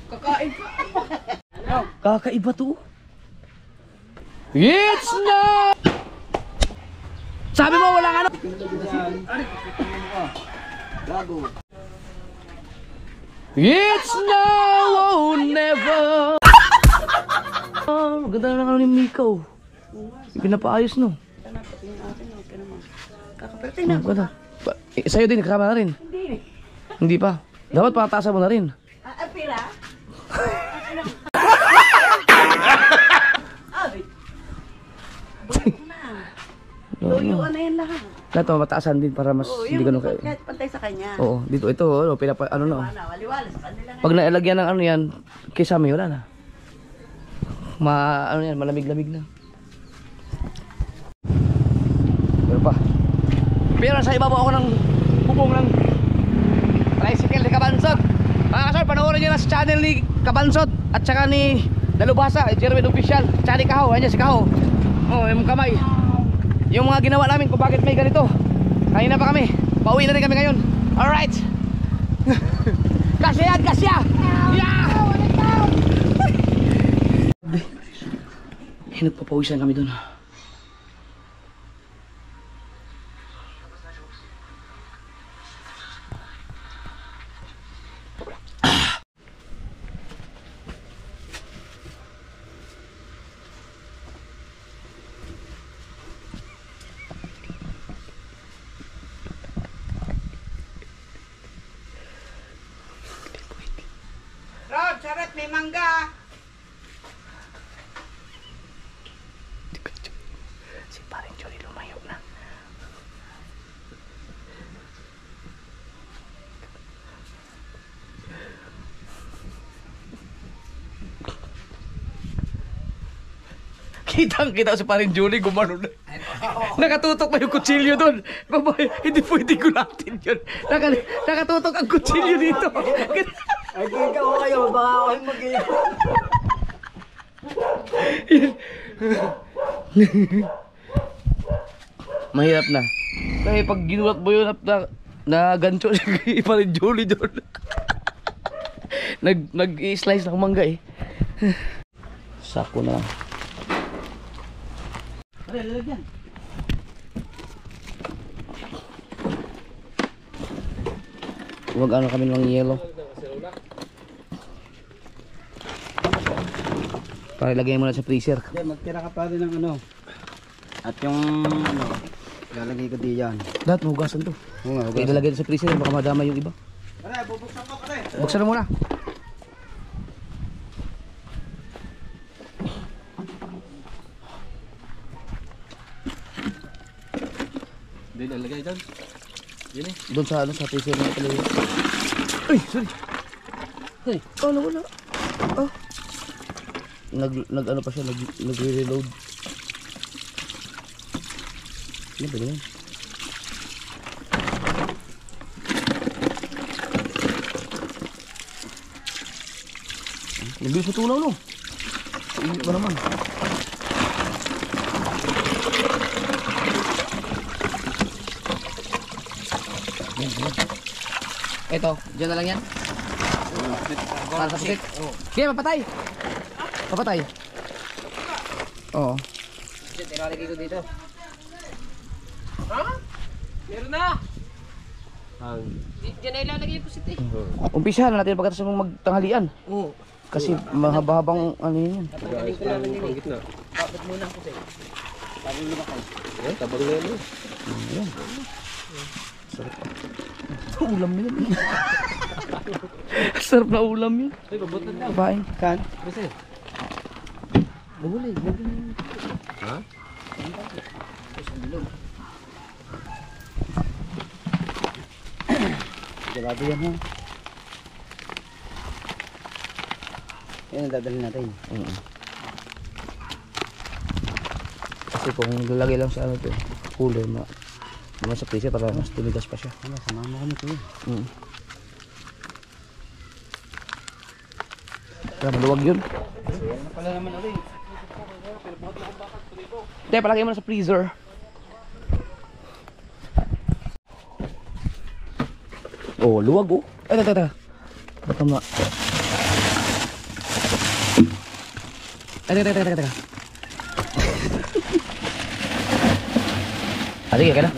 Kakain ka. Kakaiba to. It's now! Sabi mo walang ano? It's now or never. Ganda na lang ni Miko. Pinapaayos no. Kakapirtin na. Ganda. Sa'yo din, kasama na rin. Hindi. Hindi pa. Dapat pataasan mo na rin. Apira? Luyo na yan lahat. Lahat mataasan din para mas hindi ganun kayo. Kahit pantay sa kanya. Oo, dito ito, ano, ano na. Waliwala sa kanila nga. Pag nalagyan ng ano yan, kaysa may wala na. Ano yan, malamig-lamig na. Pero pa. Pero sa ibabaw ako ng bubong ng tricycle ni Kabansot. Mga kasol, panoorin nyo na sa channel ni Kabansot at saka ni Dalubhasa, Jerwin Official, tsaka ni Kaho, ayan si Kaho. Oh, yung kamay. Yung mga ginawa namin kung bakit may ganito. Kanina pa kami, pauwi na rin kami ngayon. Alright. Kasya yan, kasya. Yeah! Nagpapawisan kami dun. Rod, charot, may mangga. Si paring Johnny lumayo na. Kitang-kita si paring Johnny gumano na. Nakatutok pa yung kutsilyo doon. Babae, hindi pwede gulatin yun. Nakatutok ang kutsilyo dito. Ay, ikaw kayo, baka ako yung mag-iyak. Mahirap na. Kasi pag ginulat mo yun na gancho siya pa rin Julie doon. Nag-i-slice ng mangga eh. Sako na lang. Pare, lalagyan. Huwag ano kami ng yellow. Para ilagay mo na sa freezer. Magtira ka pa rin ng ano. At yung ano, lalagay ko diyan. Lahat mahugasan to. Oo nga, Kaya ilalagay na sa freezer baka madama yung iba. Pare, bubuksan ko pare. Buksan na muna. Hindi lalagay doon. Yun eh. Doon sa ano sa freezer na pala yun. Ay, sorry. Ay, wala. Oh. Nag ano pa siya, nagre-reload. Ano ba yan? Nagbilis na tunaw no. Init ba naman? Ito, dyan na lang yan. Para sa pusit. Sige, mapatay. Papatay. Oo. Shit, ilalagay ko dito. Ha? Meron na! Diyan na ilalagay yung pusit eh. Umpisahan na natin pagkatapos mong magtanghalian. Oo. Kasi mahaba-habang ano yun. Tatanggalin ko lang yun eh. Bakit muna ang pusit? Tabang lumakay. Yan, tabang na yan. Ayan. Sarap pa. Ulam yun. Sarap na ulam yun. Ay, babutan na. Kabain. Kan? Kasi. Mahuli. Ha? Sigurado yan ha. Yan ang dadalhin natin. Kasi kung lalagay lang sa ano to, cooler naman sa freezer para mas tumigas pa siya. Ano, samahan mo kami ito eh. Kaya maluwag yun. Ano pala naman natin? Hindi, palagay mo na sa freezer. Oh, luwag oh. Ay, tata. Batam na. Ay, teka. Sige, kaya na.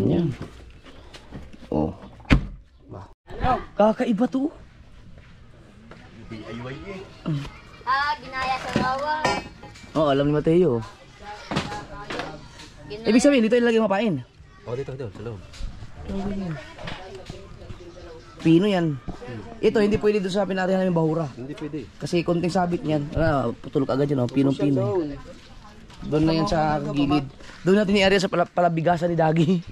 Yan. Oh. Kakaiba to. Ginaya sa rawa. Oh, alam ni Mateo. Ibig sabihin, dito ilagay mapain. Dito, sa loob. Pino yan. Ito, hindi pwede doon sa pinarihan namin bahura. Hindi pwede. Kasi konting sabit niyan. Putulog agad yan, oh. Pinong-pino. Doon na yan sa gilid. Doon natin i-area sa palabigasan ni Dagi.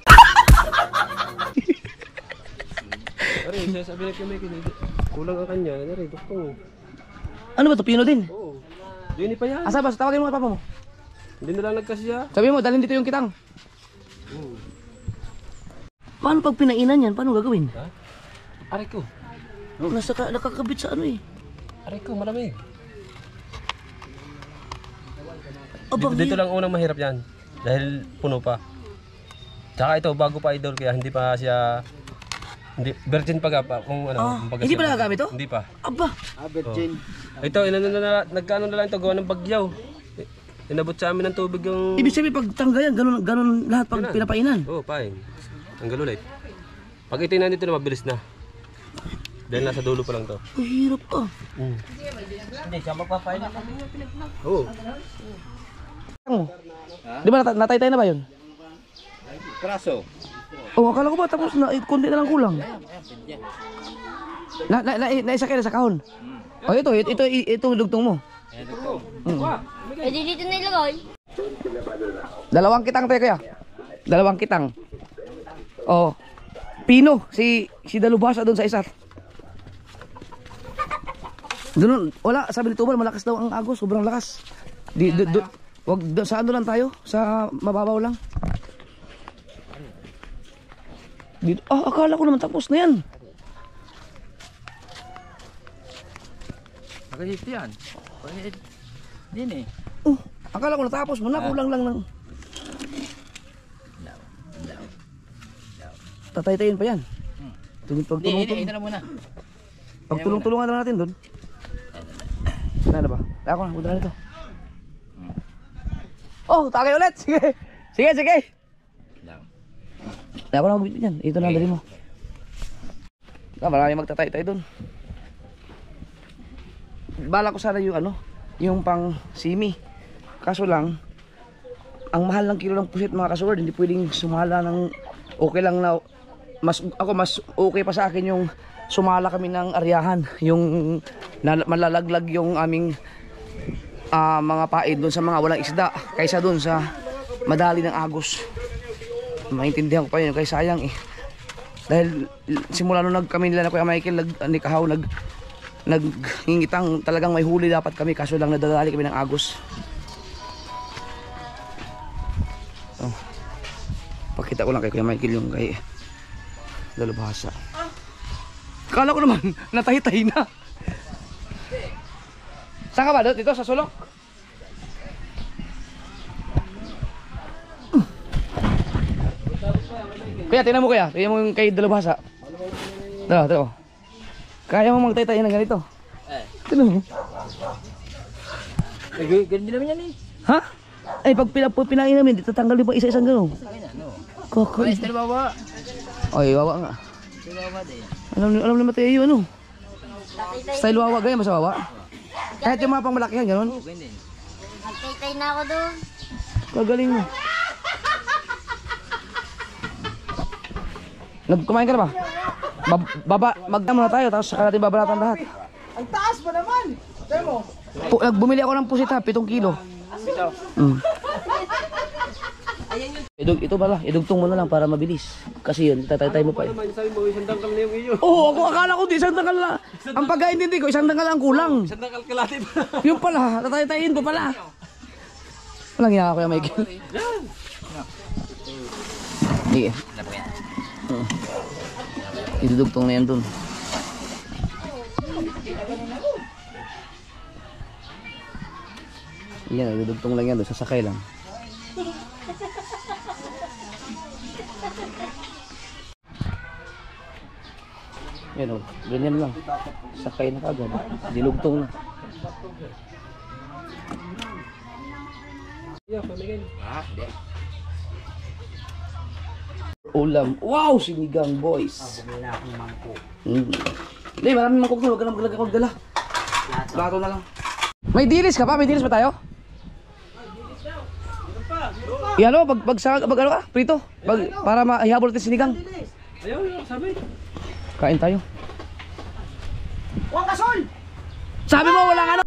Pare, sabi na kami kinili. Kulang ang kanya. Nari, duktong. Ano ba to? Pino din? Oo. Dini pa yan. Asa ba? Tawagin mo ang papa mo. Hindi na lang nagkasya. Sabi mo, dalhin dito yung kitang. Paano pag pinainan yan? Paano gagawin? Ha? Aray ko. Nakakabit sa ano eh. Aray ko, malamig. Aba, Dito lang unang mahirap yan. Dahil puno pa. Tsaka ito, bago pa idol, kaya hindi pa siya... Hindi, virgin pa kung ano. hindi pa nagagamit to? Hindi pa. Aba, Virgin. Ito, nagkano na lang ito, gawa ng bagyaw. Inabot sa amin ng tubig yung... ibig sabihin pag tanggal yan, ganun lahat pag pinapainan. Oo, pain. Tanggal ulit. Pag ito nandito na, mabilis na. Dahil nasa dulo pa lang to. Ang hirap ah. Hindi, siya magpapainan kami. Oo. Di ba natay-tay na ba yun? Kraso. Oh, akala ko ba tapos na, konti na lang kulang. Naisa kayo sa kahon. Oh, ito dugtong mo. Pwede dito na ilagay. Dalawang kitang tayo kaya. Dalawang kitang. Oh. Pino, si Dalubhasa doon sa isa. Doon, wala, sabi ni Tubal, malakas daw ang agos, sobrang lakas. Wag sa ano lang tayo, sa mababaw lang. Dito, akala ko naman tapos na yan. Nakahit yan. Din eh. Akala ko natapos mo na, kulang lang ng... Tatay-tayin pa yan. Hindi na muna. Pagtulong-tulungan na natin doon. Ano ba? Tayo ko na, punta na nito. Oh, tagay ulit! Sige! Tayo ko na magbibit yan. Ito na, dali mo. Marami magtatay-tay doon. Bala ko sana yung yung pang simi. Kaso lang, ang mahal ng kilo ng pusit mga kasuward, hindi pwedeng sumala ng okay lang na mas okay pa sa akin yung sumala kami ng aryahan, yung malalaglag yung aming mga paid doon sa mga walang isda kaysa doon sa madali ng agos. Maintindihan ko pa yun, kaya sayang eh. Dahil simula nung kami nila na Kuya Michael ni Kahaw naghingitang talagang may huli dapat kami, kaso lang nadadali kami ng agos. Oh. Pakita ko lang kay Kuya Michael yung kay Dalubhasa. Kala ko naman natahi-tahi na. Saan ka ba? Dito sa sulok? Kaya tingnan mo kaya, tingnan mo yung kay Dalubhasa. Dito. Kaya mo magtay-tahi ng ganito? Tingnan mo. Ganun din naman yan eh. Ha? Ay, pag pinain namin, dito tanggal yung isa-isang gano'n. Koko. Pwede bawa. Ay, wawa nga. Bawa din. Alam ni Mateo ano? Style wawa, ganyan mas wawa. Kahit yung mga pang malakihan, gano'n. Ganun din. Magtay-tay na ako doon. Kagaling mo. Kumain ka na ba? Magdamo na tayo, tapos saka natin babalatan lahat. Ang taas pa naman! Sabi mo? Bumili ako ng pusit ha, 7 kilo. Ito pala, idugtong mo na lang para mabilis. Kasi yun, tatay mo pa eh. Sabi mo, isang dangkal na yung iyo. Oo, ako akala ko di isang tanggal na. Ang pagkaintindi ko, isang tanggal ang kulang. Isang dangkal kalati pa. Yung pala, tatay-tayin pa pala. Walang hiya ako yung Michael. Sige. Idudugtong na yan dun. Yan, idudugtong lang yan dun, sasakay lang. Yan o, ganyan lang. Sakay na kagad. Dilugtong na. Ulam. Wow, sinigang boys. Hindi, maraming mangkok na. Huwag ka na magdala. Plato na lang. May dilis ka pa? May dilis ba tayo? Yan o, pag ano ka? Prito. Para maihabol natin sinigang. Ayaw, sabi. Kain tayo. Huwag kasol! Sabi mo walang ano?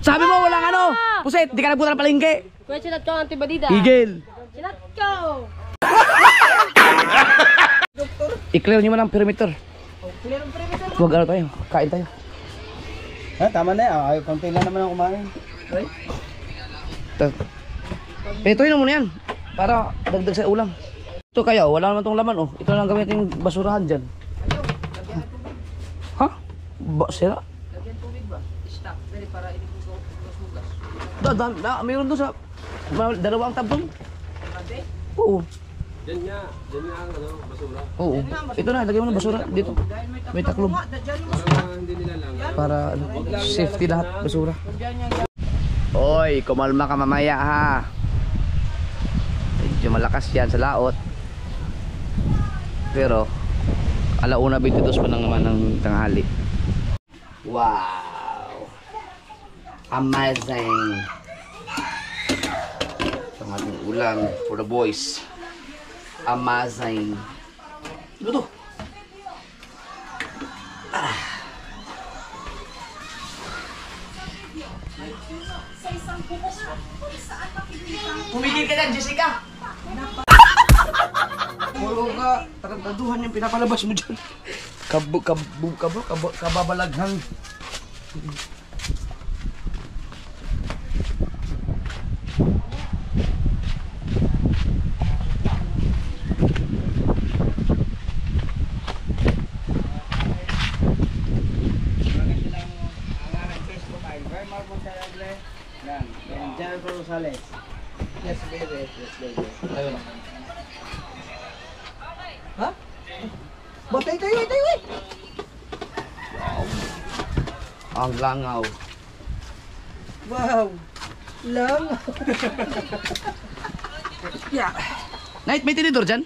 Sabi mo walang ano? Puset, di ka nagpunta ng palengke. Kuya, sinat ko ang antibadida. Higil. Sinat ko! I-clear nyo man ang perimeter. Huwag ano tayo, kain tayo. Ha, tama na yan. Ay, konti lang naman ang kumain. Ito yun muna yan. Para dagdag sa ulam. Ito kaya, wala naman tong laman oh. Ito lang gamitin yung basurahan dyan. Ha? Sira? Mayroon doon sa dalawang tab doon. Oo. Diyan nga ang basura. Oo. Ito na, lagay mo ng basura dito. May taklob. Para hindi nila lang. Para safety lahat basura. Oy, kumalma ka mamaya ha. Medyo malakas yan sa laot. Pero alauna 22 pa lang naman ng tanghali. Wow. Amazing. Ang ating ulam for the boys. Amazing. Ano to? Tumigil ka dyan, Jessica! Puro ka, tarantaduhan yung pinapalabas mo dyan. Kababalaghan. Jennifer Rosales. Yes, baby. Yes, baby. Ayun. Ha? Batay tayo, tayo. Ang langaw. Wow. Lang. Yeah. Night, may tinidor dyan?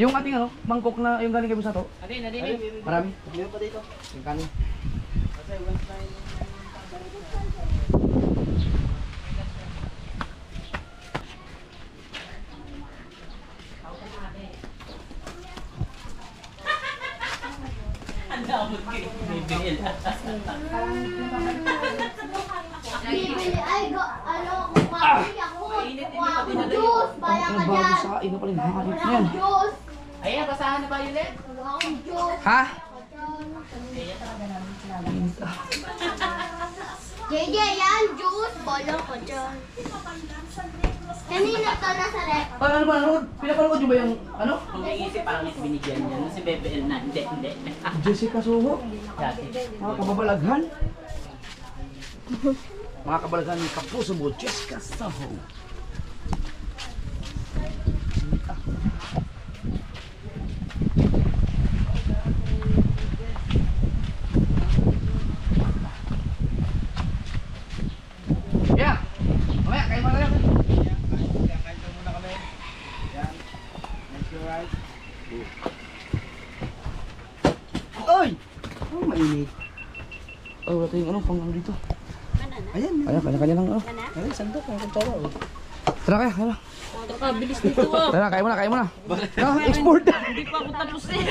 Yung ating ano, mangkok na yung galing kayo sa to? Marami? Meron pa dito. Yung kanin. Bibili, ay, ano, kumain ako. Kuha akong juice. Bayan ka Bago dyan. sa ino pala yung hanip Kuha na yan. akong juice. Ayan, basahan na ba yun ulit? Kuha akong juice. Ha? JJ, yan, juice. Bolo ko dyan. Kanina to nasa rep. Ano ba? Pinapanood nyo ba yung ano? Kung naisip pangit binigyan niya, si BBL na, hindi. Jessica Soho? Dati. Mga kababalaghan? Mga kababalaghan ng kapuso mo, Jessica Soho. Yeah! Mamaya, kayo mga lang. Oy! Oh, mainit. Oh, wala tayong ano, pang ano dito. Ayan. Ayan, kanya-kanya lang ano. Ay, sandok. Ang kutsara. Oh. Tara kaya, tara. Bilis dito ah. Tara, kaya muna, kaya muna. Export! Hindi pa ako tapos eh.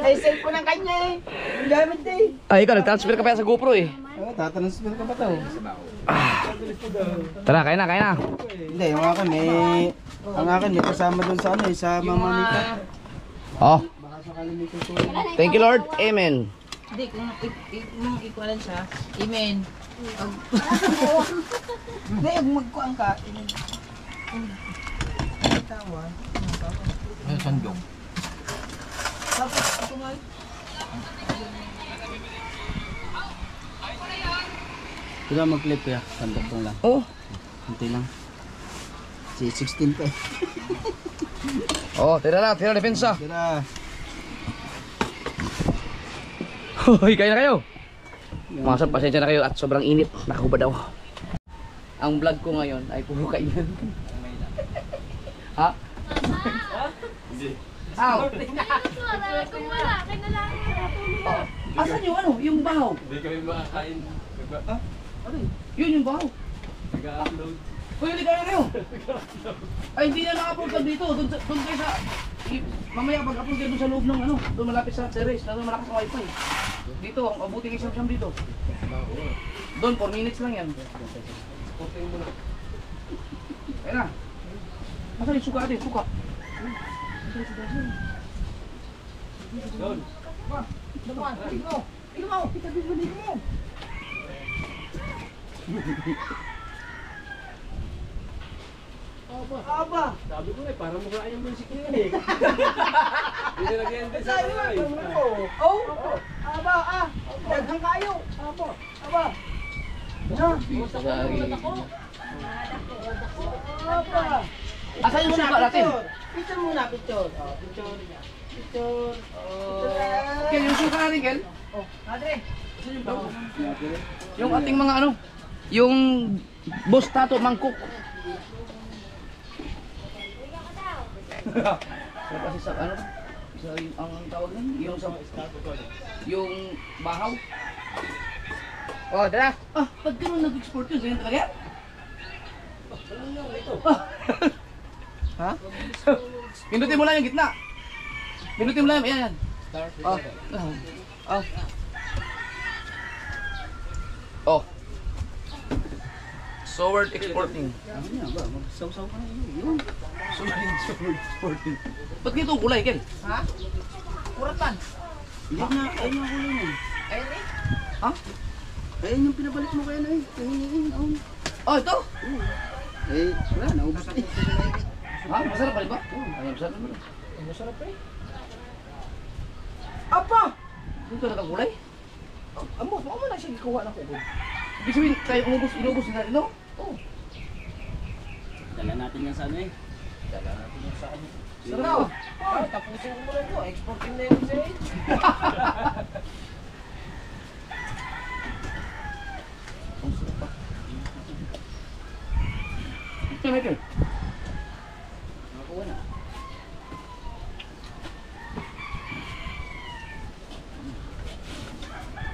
Ay, cellphone ng kanya eh. Ang gamit eh. Ay, ikaw, nag-transfer ka pa yan sa GoPro eh. Oh, tatransfer ka ba to? Tara, kaya na, kaya na. Hindi, yung akin may kasama dun sa ano, sa Mama Mika. Oh. Thank you, Lord. Amen. Hindi, kung ikwalan siya, amen. Hindi, magkuang ka. Ay, sandok. Tapos, ito nga. Ito lang mag-clip ya, sandok lang. Oh. Kunti lang. Si 16 pa eh. Oh, tira depensa. Tira. Hoy, kain na kayo. Mga sir, pasensya na kayo at sobrang init. Nakahubad ako. Ang vlog ko ngayon ay puro kainan. Ha? Aw. Kung wala, kailangan Asan yung ano? Yung bahaw? Hindi kami makakain. Ano yun? Yun yung bahaw. Nag-upload. Hoy, hindi kayo kayo. Ay, hindi na naka-upload ka dito. Doon kayo sa... Mamaya pag-upload kayo doon sa loob ng ano. Doon malapit sa terrace. Na doon malakas ang wifi. Dito, ang abuting isang dito. Doon, 4 minutes lang yan. Putin mo na. Ayun na. Asan yung suka natin? Suka. Doon. Aba. Sabi ko na para mukha yung music niya eh. Hindi na nag-end sa live. Oh. Aba, daghang kayo. Aba. Aba. Asan yung suka natin? Picture muna, picture. Oh, picture. Picture. Kel, yung suka natin, Kel? Oh, Padre. Yung ating mga ano? Yung boss tato mangkok. So, kasi sa ano? Sa ang tawag nun? Yung sa... Yung bahaw. Oh, dala. Ah, pag ganun nag-export yun, ganyan talaga? Ha? Pindutin mo lang yung gitna. Pindutin mo lang, yan, yan. Oh. Oh. Oh. Sword exporting. Ano niya ba? Magsaw-saw ka na yun. Sword exporting. Ba't ganito ang kulay, Kel? Ha? Kuratan. Hindi na, ayun yung kulay na. Ayun eh. Ha? Ayun yung pinabalik mo kaya na eh. Ayun. Oh, ito? Eh, wala, naubos na eh. Ha? Masarap pa rin ba? Ay, masarap pa rin. Masarap eh. Apa! Dito na ang kulay? Amo na siya gikuha ng kubod. Ibig sabihin, tayo inubos na natin, no? Oh. Dala natin yan sa ano eh. Sarap. Oh, tapusin mo lang ko. Exporting na yun sa Ito, Michael. Nakakuha na.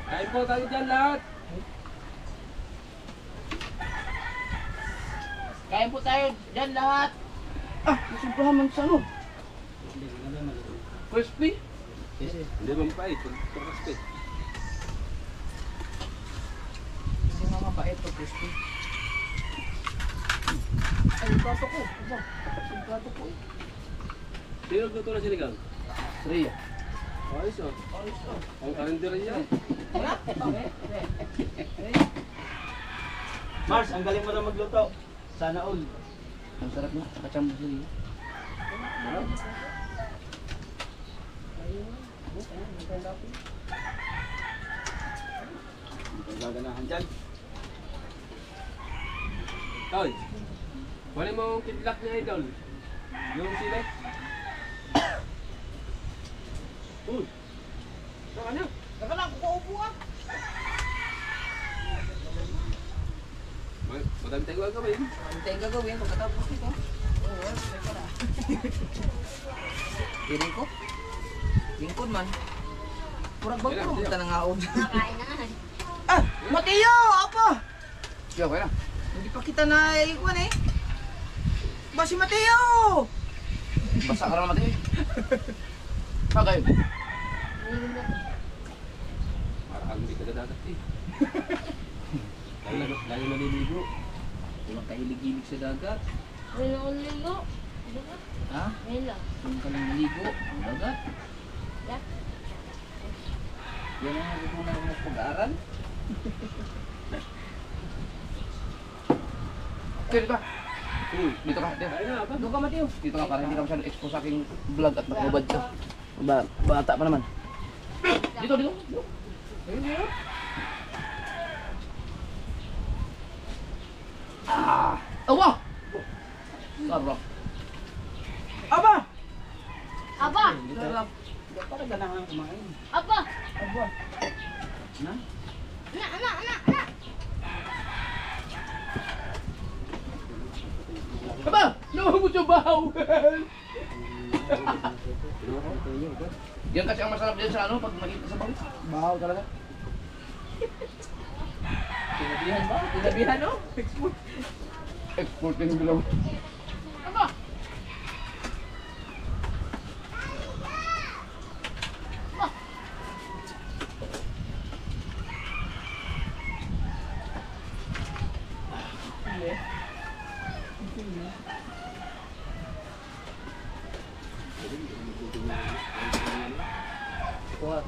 Kain po tayo dyan lahat. Kain po tayo dyan lahat. Ah, nasumpahan man sa ano? Crispy? Hindi man pa eh. Pagkakaspe. Hindi nga mabait to, crispy. Ay, yung plato ko. Aba, yung plato ko. Sino nagluto na sinigang? Rhea. Ayos oh. Ang calendar niya. Mars, ang galing mo na magluto. Sana all. Ang sarap na, kakachambos sa Rhea. Ang gaganahan dyan. Toy. Kunin mo yung kidlak niya idol. Yung sili. Uy. Saka na. Saka lang, kukuupo ah. Madami tayong gagawin. Ano tayong gagawin pagkatapos nito? Oo, may pala. Piling ko? Lingkod man. Kurang bang ko, kita nang aon. Nakain na nga. Ah! Mateo! Apa? Sige, okay na. Hindi pa kita na ikuan eh. Ba si Mateo? Basta ka naman din. Ah, kayo. Parang hindi ka dadagat eh. Lalo naliligo. Walang kahilig-hilig sa dagat. Wala akong ligo. Ha? Wala. Kung ka lang naligo, ang dagat. Yeah. Yan ang huwag mo na ako pag-aaral. Dito ka. Dito ka. Dito. Kain na ba? Doon ka Mateo. Dito ka para hindi ka masyadong expose sa aking vlog at makubad ka. Bata pa naman. Dito, dito. Ayun yun. Awa! Sarap. Aba! Aba! Sarap. Para ganahan kumain. Aba! Aba. Na? Na! Aba! Lumabot yung bahaw! Yan kasi ang masarap din sa ano, pag makita sa bahaw. Bahaw talaga. Tinabihan ba? Tinabihan, no? Export. Export yung bilaw. Aba!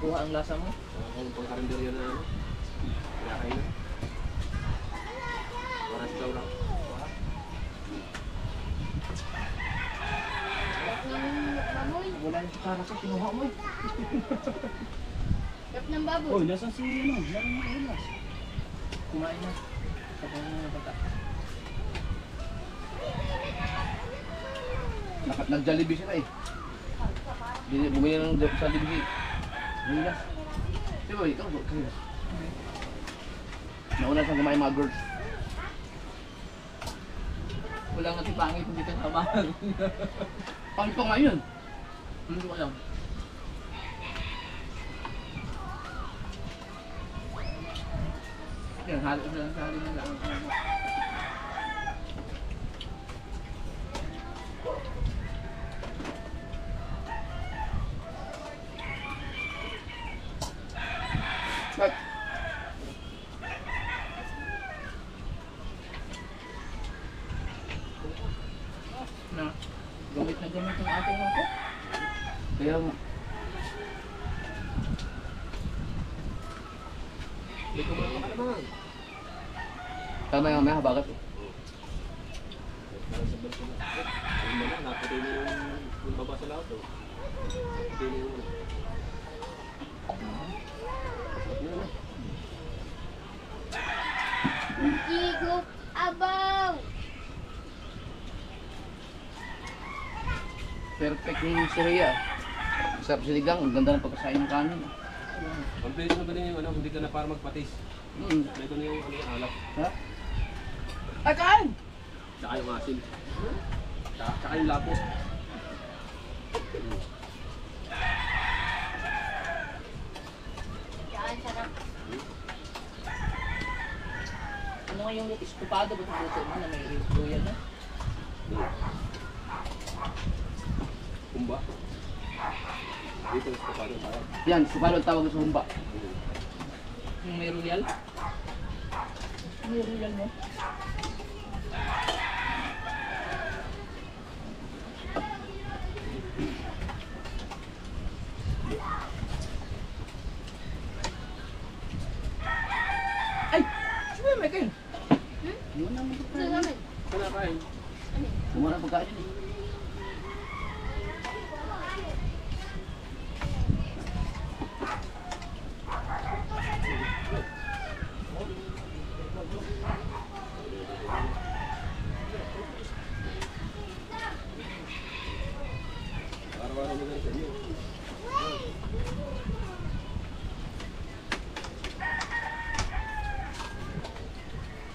Kuha ang lasa mo. Ang pangkarinderya na ano. Kinakain na. Para sa lang. Baboy! Wala yung tsara sa kinuha mo. Sarap ng baboy! Oy, nasa sili no. Laro mo ulas. Kumain na. Sa mga bata. Nag-Jollibee sila eh. Bumili ng sa Jollibee. Nilas. Di ba ikaw? Nauna siyang kumain mga girls. Wala nga tipangit, hindi ka nabahan. Pangit pa nga yun. Hindi ko alam. Yan, halo na lang sa halo nila. But, Na, gamit na gamit ang ating ako. kaya nga. Hindi ko makakalaman. Tama yung may habagat eh. Para sa bansa na. Ayun na lang, naputi na yung baba sa lahat. Puti na yung... Higop! Abaw! Perfect yung Syria. Sarap siligang, ang ganda ng pagkasain ng kanin. Ang bilis na ba din yung ano, hindi ka na para magpatis. Mm. Ito na yung ano, alak. Ha? Ay, kain! Tsaka yung asin. Tsaka yung lapos. Yan, sarap. Ano nga yung estupado ba ito mo na may luya na? Kumba. Dito sa kapalo tayo. Yan, sukalo ang tawag sa humba. Yung may royal? May royal mo? Ay! Sino may kayo? Ito namin. Wala kain. Kumara pagkain eh. Araw-araw na ganito yun.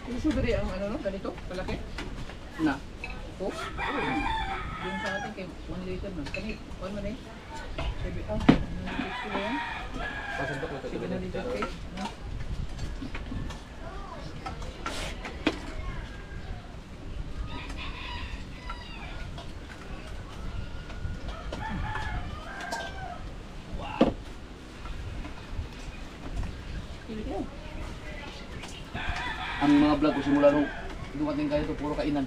Gusto ba ang ano no? Ganito? Palaki? Na. Oh? Yung sa atin kay 1 liter na. Kanit, 1 man eh. Sabi, 1 liter ba yan? Pasundok na ito. 7 liter kay? Ang mga vlog ko simula nung dumating kayo to puro kainan.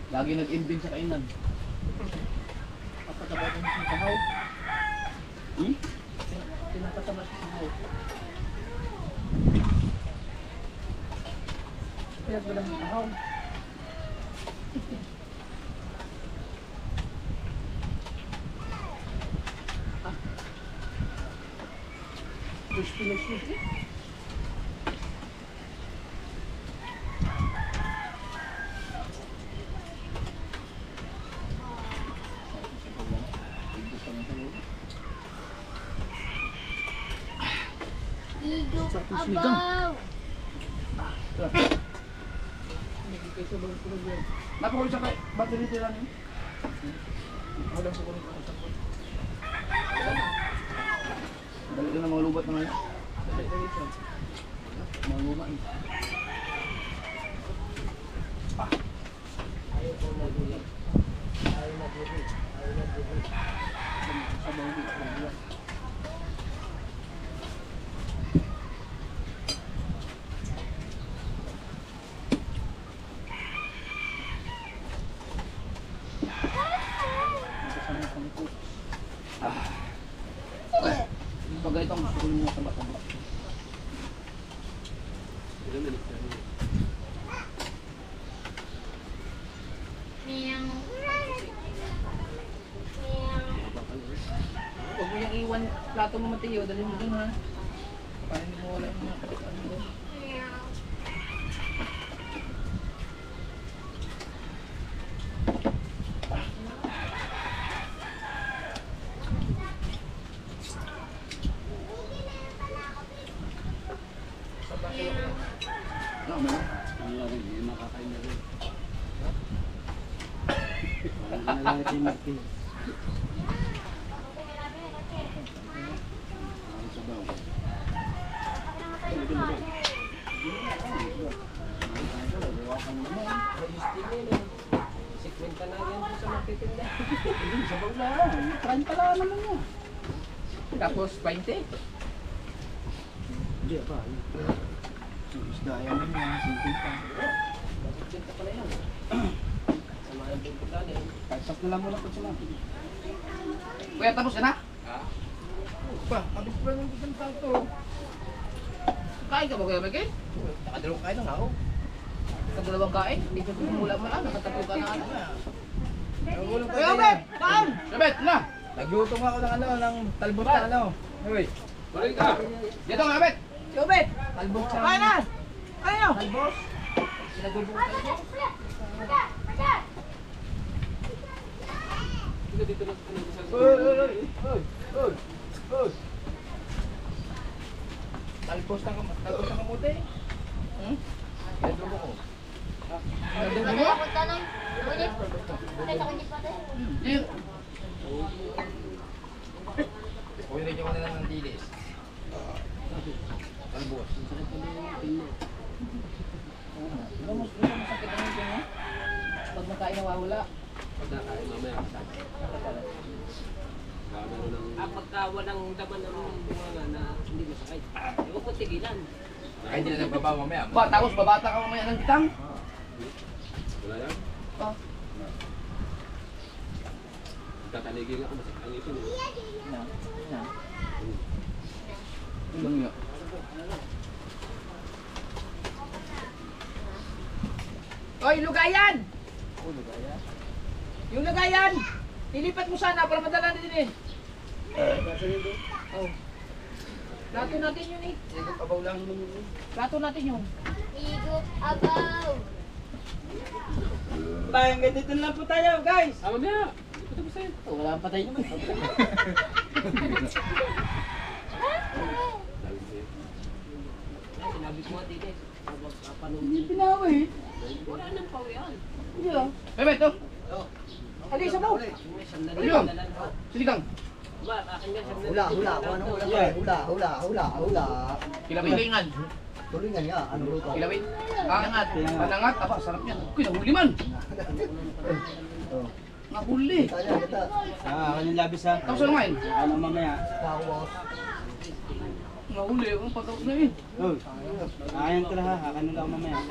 Lagi nag-invent sa kainan. Papataba ko sa sahaw. Hmm? Pinapataba sa sahaw. Kaya wala ng sahaw. Crispy na crispy. Abaw! Napakulit sa battery nila niyo. Walang sukulit ko sa phone. Dali na mga lubat na ngayon. Mga luma eh. Pag ganito ang gusto ko yung mga taba-taba. Meow. Meow. Huwag mo yung iwan plato mo Mateo, dali mo dun ha. Para hindi mo wala yung mga ano doon. Meow. Ano, meron? Hindi makakain na rin. Wala na lang si Martin. Ang sabaw. Sabaw lang. 30 lang naman yan. Tapos 20. Hindi pa. Isda yan yan. Simple pa. Kasap na lang muna po sila. Kuya, tapos ka na? Pa, abis pa ng isang plato. Kain ka ba Kuya Michael? Nakadalawang kain na ako. Nakadalawang kain? Hindi ka mula mo lang, nakatatlo ka na ano. Kuya Bet! Kain! Sabet, na! Nagluto nga ako ng ano, ng talbot na ano. Uy, Balik ka! Dito nga, Sabet! Kuya Bet! Talbot sa... Kain na! Kain nyo! Talbot? Sinagulbong ko talbot. Talbos ng kamote. Hmm? Sinagulbong ko. Sinagulbong mo? Punta na. Ulit. Ulit ako hindi pa tayo. Dito! Uy, lagyan ko na lang ng dilis. Talbos. Ano mo masakit ang ito mo? Pag makain nawawala. Pagkakain mamaya. Meron ng... Pagka walang daman ng bunga na hindi masakit. Huwag ko tigilan. Ay, hindi na nagbabaw mamaya. Ba, tapos babata ka mamaya ng kitang. Wala yan? Oh. Kakaligin ako, masakit ang ipin. Na. Ilang nga. Oy, lugayan! Yung lugayan! Ilipat mo sana para madala din eh. Oh. Plato natin yun eh. Abaw lang naman yun. Plato natin yun. Higop abaw. Bayang ganito lang po tayo, guys. Mamaya! Ito ko sa'yo. Wala ang patay naman. Sinabi ko nga din eh. Hindi pinaway. Wala nang pawian. Hindi ah. Sabet, to! Ali, isa mo. May sandali Ayun. na dalan ko. Sinigang! Ba, akin nga sandali. Hula, hula. Kung ano hula pa eh. Hula, hula, hula, hula. Kilawilingan! Tulingan niya. Ano luto? Kilawin! Angat! Panangat! Aba, sarap yan! Uy, nahuli man! Oh. Nahuli! Kita. Kanyang labis ha. Tapos ano ngayon? Ano mamaya? Tapos. Nahuli! Ang pagkakas na yun! Oh. Ayan ko na ha. Hakan nila ako mamaya.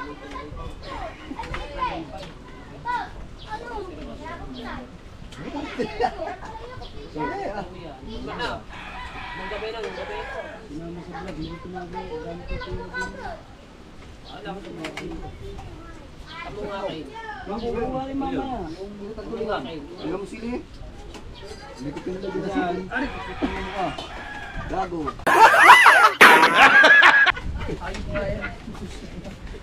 Sige ah. Ano? Nung gabi na, nung gabi. Sinama sa vlog. Hindi ko nagawa. Dami ko pinagawa. Alam ko. Amo nga kayo. Mabubuha rin mamaya. Amo nga kayo. Alam mo sili? Hindi ko pinalagyan na sili. Ari, kukutin mo ka. Gago. Ayos nga yan.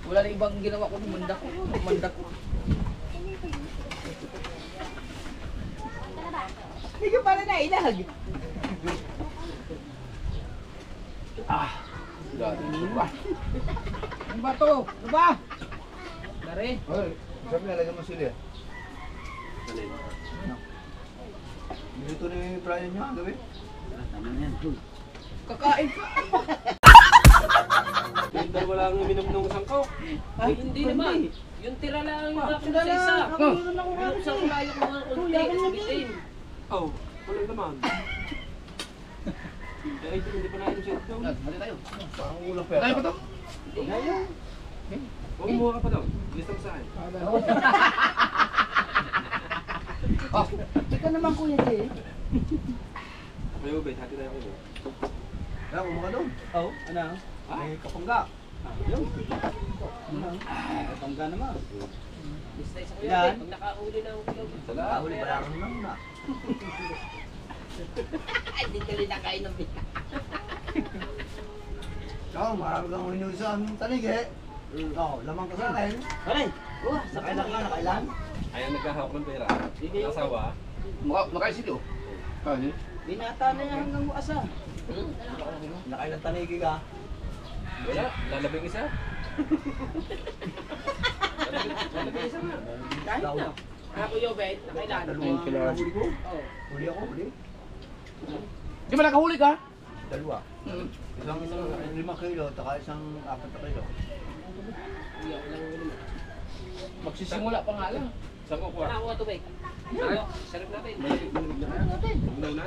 Wala na ibang ginawa ko. Mandak ko. Mandak ko. Hindi ko pala nailag. Ano ba to? Ano ba? Dari. Oy, sabi na lagyan mo sili. Dito na yung Brian niya, gawin. Kakain ka. Yung dalawa lang uminom ng sangkaw. Ay, hindi naman. Yung tira lang yung akin sa isa. Binuksan ko lang yung mga kunti. Bitin. Oh, wala naman. Eh, hindi pa natin siya ito. Hali tayo. Parang ulang Tayo pa to? Huwag mo ka pa daw. Lista mo sa akin. Oh, Ika naman kuya Jay. May ubay, hati tayo kayo. Kaya kumuha doon. Oh, ano? May kapangga. Kapangga naman. Basta isa ko Yan. yan. Pag nakahuli na ang kilaw. Huli pa lang naman na. Hindi ka rin nakain ng bita. Ikaw, marami kang uminom sa aming tanig eh. Oh, lamang ka sa akin. Aray! Oh, nakailan ka, nakailan? Ayan, nagkahawak ng pera. Asawa. makain sili oh. Kaya Binata na yan hanggang bukas ah. Nakailan tanigi ka? Wala, lalabing isa. Lalabing isa nga. Ako yung bet, nakailan. Dalawang huli ko. Oh. Huli ako, huli. Di ba nakahuli ka? Dalawa. Isang 5 kilo, taka isang 4 kilo. Hindi ako lang ulit. Magsisimula pa nga lang. Saan ko kuha? Wala ako tubig. Sarap natin. Unaw na?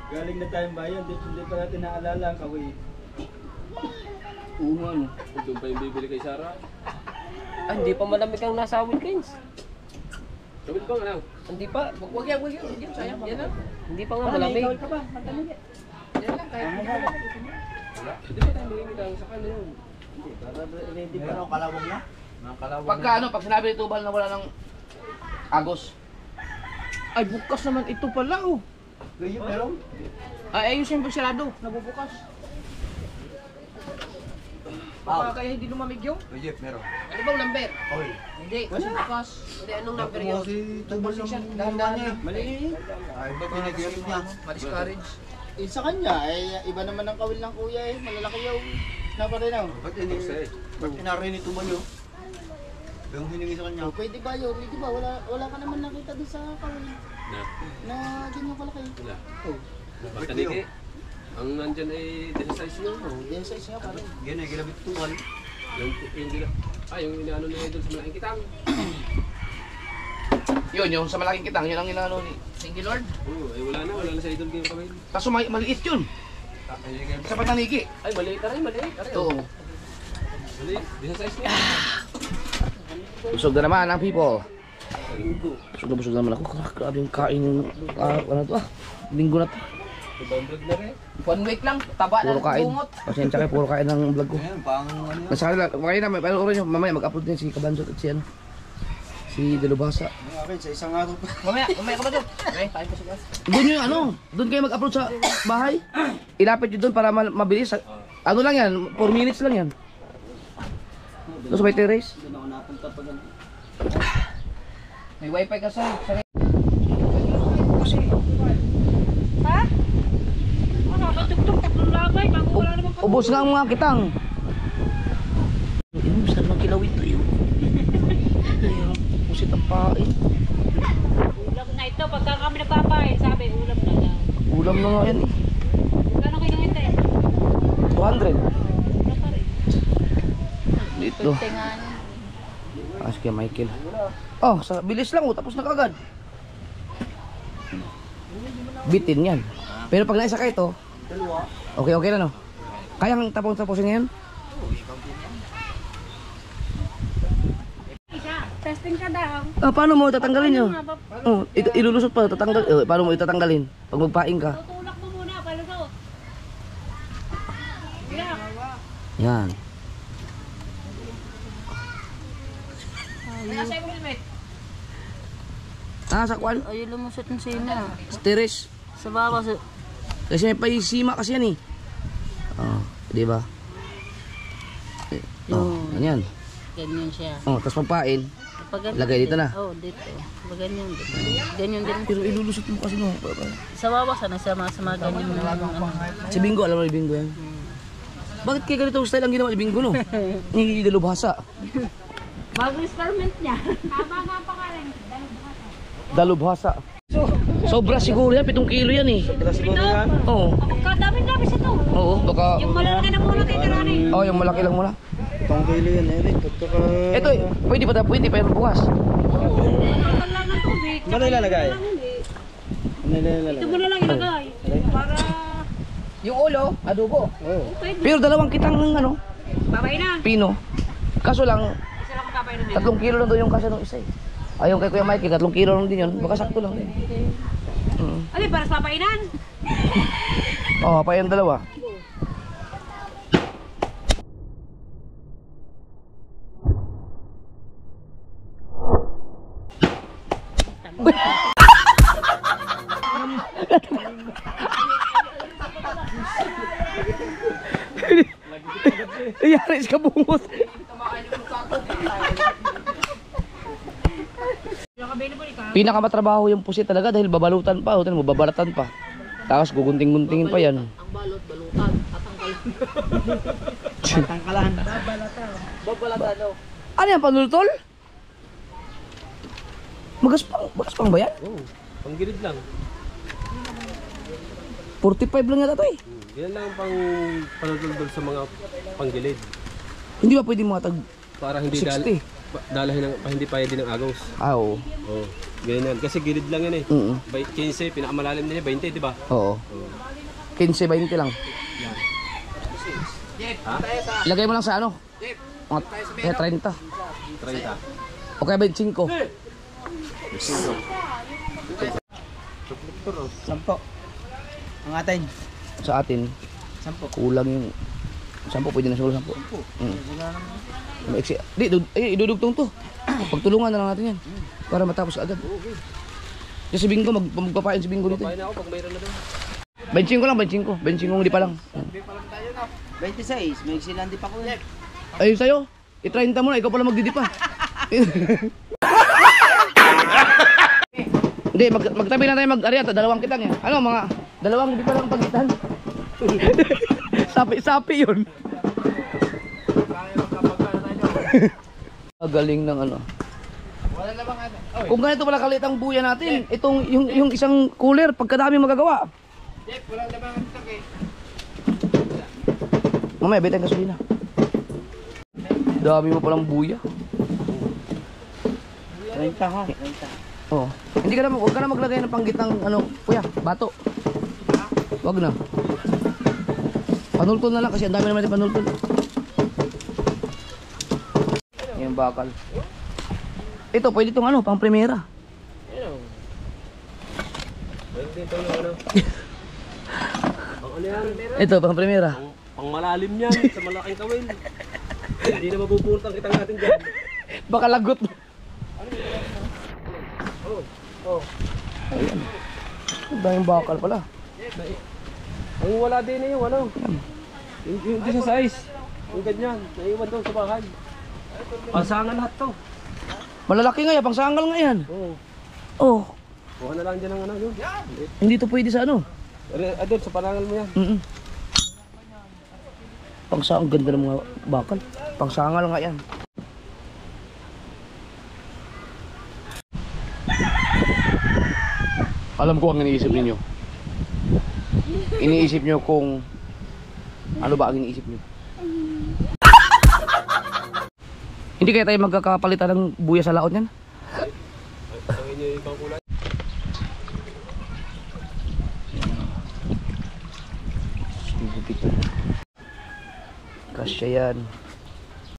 Galing na tayong bayan, hindi pa natin naalala ang kaway. Uhan. Doon pa yung bibili kay Sarah. Ah, hindi pa malamig ang nasa Wilkins. Gawin ko nga lang. Hindi pa. Wag yan, sayang. Yan lang. Hindi pa nga malamig. ka ba? Matalig. Yan lang, kahit Hindi ba tayo malimit ang sa kanila yun? Ready pa. Meron kalawang na? Mga kalawang Pagka ano, pag sinabi ni Tubal na wala ng agos. Ay, bukas naman ito pala oh. Ganyan, meron? Ay, ayun siyempre sirado. Nabubukas. Baka kaya hindi lumamig yung? Ganyan, meron. Ano bang number? Oy. Hindi, kasi bukas. Hindi, anong number Nakuha yun? si Tubal ng dahan niya. Mali. Ay, ba't pinag-iarip niya? Ma-discourage. Eh, sa kanya, iba naman ang kawil ng kuya eh. Malalaki yung naparinaw. Ba't inarin ni Tubal yun? Yung hiningi sa kanya. Pwede ba yun? Di ba? Wala ka naman nakita doon sa kawil. Na ganyan kalaki. Wala. Oh, Mataniki. Ang nandyan ay size yun. yan sa isya pa rin. Yan ay ginabit Tubal. Yung inaano na idol sa malaking kitang. Yun, yung sa malaking kitang, yun ang inaano ni Single Lord. Oo, ay wala na sa idol game kami. Kaso maliit yun. Ay, ginabit. Sa pataniki. Ay, maliit na rin, maliit. Oo. Maliit, size niya. Busog na naman ang people. Busog na naman ako. Grabe yung kain yung ano to ah. Linggo na to. 200 na rin. 1 week lang, taba na Puro kain. bungot. Pasensya kayo, puro kain ng vlog ko. Ayan, pang ano yun. Nasa kanila, kayo na, pero oras nyo, mamaya mag-upload din si Kabanzot at si ano. Si Delubasa. Okay, sa isang araw pa. Mamaya ka ba doon? Okay, tayo pa sa gas. Doon yung ano, doon kayo mag-upload sa bahay. Ilapit nyo doon para mabilis. Ano lang yan, 4 minutes lang yan. Doon sa may terrace. Doon ako napunta pa ganun. May wifi ka sa ubos nga ang mga kitang. Yung saan lang kilawin tayo. Pusit ang pain. Ulam na ito, pagka kami nagpapain, sabi, ulam na daw. Ulam na nga yan eh. Gano'n kayo ng ito eh? 200. Ulam pa rin. Dito. Tingan. Ask kay Michael. Oh, sa bilis lang oh, tapos na kagad. Bitin yan. Pero pag naisa ka ito, okay na no? Kayang tapusin ngayon? Testing ka daw. Paano mo tatanggalin yun? Oh, ilulusot pa, tatanggal. Paano mo itatanggalin? Pag magpaing ka. Tutulak mo muna, palusot. Yeah. Yan. Sa kwan? Ay, lumusot ng sina. Stairs. Sa baba, sa... Kasi may paisima kasi yan eh. Oh, di ba? Oh, ganyan. Ganyan siya. Oh, tapos magpain. Pag ganyan Lagay dito din. na. Oo, dito. Pag ganyan din. Ganyan din. Pero ilulusot mo kasi no. Sa baba, sana sa mga ganyan na ano. Si Bingo, alam mo ni Bingo yan. Bakit kaya ganitong style ang ginawa ni Bingo, no? Ni dalubhasa. Bago experiment niya. Dalubhasa. Sobra siguro yan, 7 kilo yan eh. Ito, Oo. kadami-dami sa to. Oo, baka... Yung malalaki na muna kay Karani. Oo, yung malaki lang muna. 7 kilo yan, Eric. Pagkaka... Ito, pwede pa yung bukas. Total lang ng tubig. Ano ilalagay? Ano Ito ilalagay? mo na lang ilagay. Para... Yung ulo, adobo. Oo. Pwede. Pero dalawang kitang ng ano, Babay na. pino. Kaso lang, Isa lang magkabay na din. 3 kilo lang doon yung kasya ng isa eh. Ayun kay Kuya Mikey, 3 kilo lang din yun. Baka sakto lang din. Alin, para sa papainan. Oo, pa yung dalawa. Yaris ka bungot. Pinakamatrabaho yung pusit talaga dahil babalutan pa, hotel mo babalatan pa. Tapos gugunting-guntingin pa yan. Ang balot, balutan, tatangkalan. Tangkalan. Babalatan daw. Ano yan, panultol? Magaspang ba yan? Oo, panggilid lang. 45 lang yata to eh. Yan lang ang pang panutol sa mga panggilid. Hindi ba pwede mga tag Para hindi 60? dalahin ng hindi pa din ng agos. Ah, oo. Oo. Ganyan. Kasi gilid lang yan eh. 15, pinakamalalim niya 20, di ba? Oo. 15-20 lang. Ilagay mo lang sa ano? Mga 30. 30. O kaya 25. 10. Ang atin. Sa atin, 10. kulang yung 10, pwede na siguro 10. Maiksi. Di, idudugtong to. Pagtulungan na lang natin yan. Para matapos agad. Kasi si Bingo, magpapain si Bingo dito. Papain ako pag mayroon na doon. 25 lang, 25. 25 hindi pa lang. 26. May silandi pa ko. Ayun sa'yo, i-30 mo na, ikaw pala magdidi pa. Hindi, magtabi na tayo mag-ariat, dalawang kitang yan. Ano mga, dalawang hindi pa lang pagitan. Sapi-sapi yun. Galing ng ano. Kung ganito pala kalit ang buya natin, itong yung isang cooler, pagkadami magagawa. Mamaya, betang gasolina. Dami mo palang buya. 30 ha. 30. Oh. Hindi ka na, huwag ka na maglagay ng panggitang ano, kuya, bato. Huwag na. Panultol na lang kasi ang dami naman natin panultol. Yung bakal. Ito, pwede itong ano, pang primera. Pwede ito yung ano. Ang ano yan? Ito, pang primera. Pang malalim yan sa malaking kawil. Hindi na mapupunta ang kitang natin dyan. Baka lagot. Ayan. Ang daming bakal pala. Ang wala din na yung ano. Yung di sa size. Yung ganyan. Naiwan daw sa bahay. Pasangan lahat to. Malalaki nga yan, pang sangal nga yan. Oo. Oh, Kuha na lang dyan ang ano. Yun. hindi to pwede sa ano. Doon sa panangal mo yan. Ang ganda ng mga bakal. Pang sangal nga yan. Alam ko ang iniisip ninyo. Iniisip nyo kung ano ba ang iniisip nyo. Hindi kaya tayo magkakapalitan ng buya sa laon yan? Ang inyo yung ibang kulay. Kasya yan.